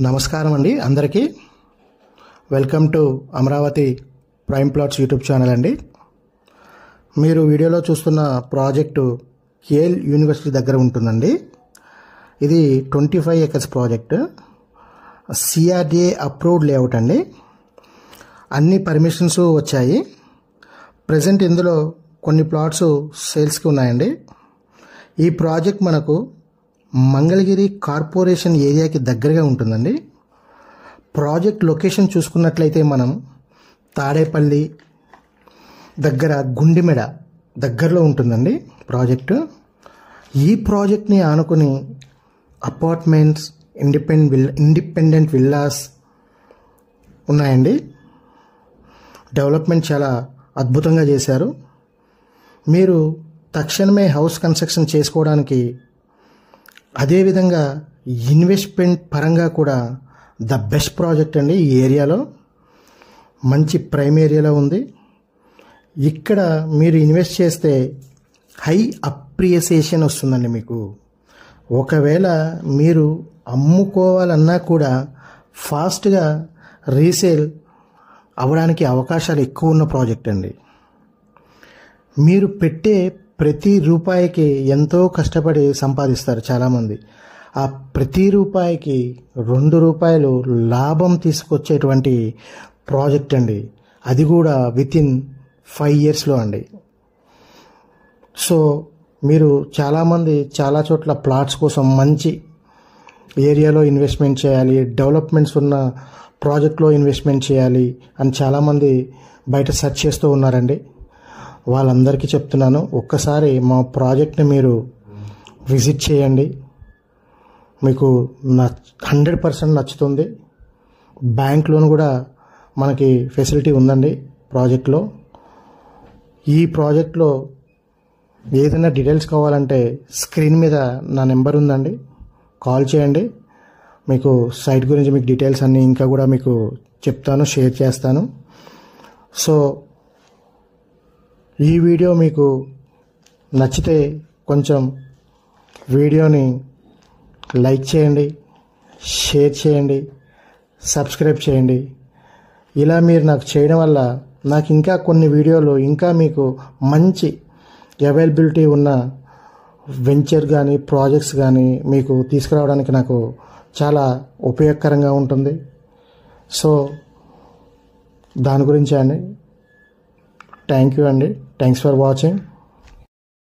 నమస్కారం అండి అందరికీ. Welcome to Amaravati prime plots YouTube channel అండి. మీరు వీడియోలో చూస్తున్న ప్రాజెక్టు కేఎల్ యూనివర్సిటీ దగ్గర ఉంటుందండి. ఇది 25 acres project, CRDA approved layout అండి. అన్ని పర్మిషన్స్ వచ్చాయి. ప్రజెంట్ ఇందులో కొన్ని ప్లాట్స్ సేల్స్కి ఉన్నాయండి. ఈ ప్రాజెక్ట్ మనకు మంగళగిరి కార్పొరేషన్ ఏరియాకి దగ్గరగా ఉంటుందండి. ప్రాజెక్ట్ లొకేషన్ చూసుకున్నట్లయితే మనం తాడేపల్లి దగ్గర గుండిమెడ దగ్గరలో ఉంటుందండి ప్రాజెక్టు. ఈ ప్రాజెక్ట్ని ఆనుకుని అపార్ట్మెంట్స్, ఇండిపెండెంట్ విల్లాస్ ఉన్నాయండి. డెవలప్మెంట్ చాలా అద్భుతంగా చేశారు. మీరు తక్షణమే హౌస్ కన్స్ట్రక్షన్ చేసుకోవడానికి, అదేవిధంగా ఇన్వెస్ట్మెంట్ పరంగా కూడా ద బెస్ట్ ప్రాజెక్ట్ అండి. ఈ ఏరియాలో మంచి ప్రైమ్ ఏరియాలో ఉంది. ఇక్కడ మీరు ఇన్వెస్ట్ చేస్తే హై అప్రిసియేషన్ వస్తుందండి మీకు. ఒకవేళ మీరు అమ్ముకోవాలన్నా కూడా ఫాస్ట్గా రీసేల్ అవ్వడానికి అవకాశాలు ఎక్కువ ఉన్న ప్రాజెక్ట్ అండి. మీరు పెట్టే ప్రతి రూపాయికి ఎంతో కష్టపడి సంపాదిస్తారు చాలామంది. ఆ ప్రతి రూపాయికి 2 రూపాయలు లాభం తీసుకొచ్చేటువంటి ప్రాజెక్ట్ అండి. అది కూడా వితిన్ 5 ఇయర్స్లో అండి. సో మీరు చాలామంది చాలా చోట్ల ప్లాట్స్ కోసం మంచి ఏరియాలో ఇన్వెస్ట్మెంట్ చేయాలి, డెవలప్మెంట్స్ ఉన్న ప్రాజెక్ట్లో ఇన్వెస్ట్మెంట్ చేయాలి అని చాలామంది బయట సెర్చ్ చేస్తూ ఉన్నారండి. వాళ్ళందరికీ చెప్తున్నాను, ఒక్కసారి మా ప్రాజెక్ట్ని మీరు విజిట్ చేయండి. మీకు 100% నచ్చుతుంది. బ్యాంక్ లోన్ కూడా మనకి ఫెసిలిటీ ఉందండి ప్రాజెక్ట్లో. ఈ ప్రాజెక్ట్లో ఏదైనా డీటెయిల్స్ కావాలంటే స్క్రీన్ మీద నా నెంబర్ ఉందండి, కాల్ చేయండి. మీకు సైట్ గురించి మీకు డీటెయిల్స్ అన్నీ ఇంకా కూడా మీకు చెప్తాను, షేర్ చేస్తాను. సో ఈ వీడియో మీకు నచ్చితే కొంచెం వీడియోని లైక్ చేయండి, షేర్ చేయండి, సబ్స్క్రైబ్ చేయండి. ఇలా మీరు నాకు చేయడం వల్ల నాకు ఇంకా కొన్ని వీడియోలు ఇంకా మీకు మంచి అవైలబిలిటీ ఉన్న వెంచర్ కానీ ప్రాజెక్ట్స్ కానీ మీకు తీసుకురావడానికి నాకు చాలా ఉపయోగకరంగా ఉంటుంది. సో దాని గురించి అండి. థ్యాంక్ యూ అండి. Thanks for watching.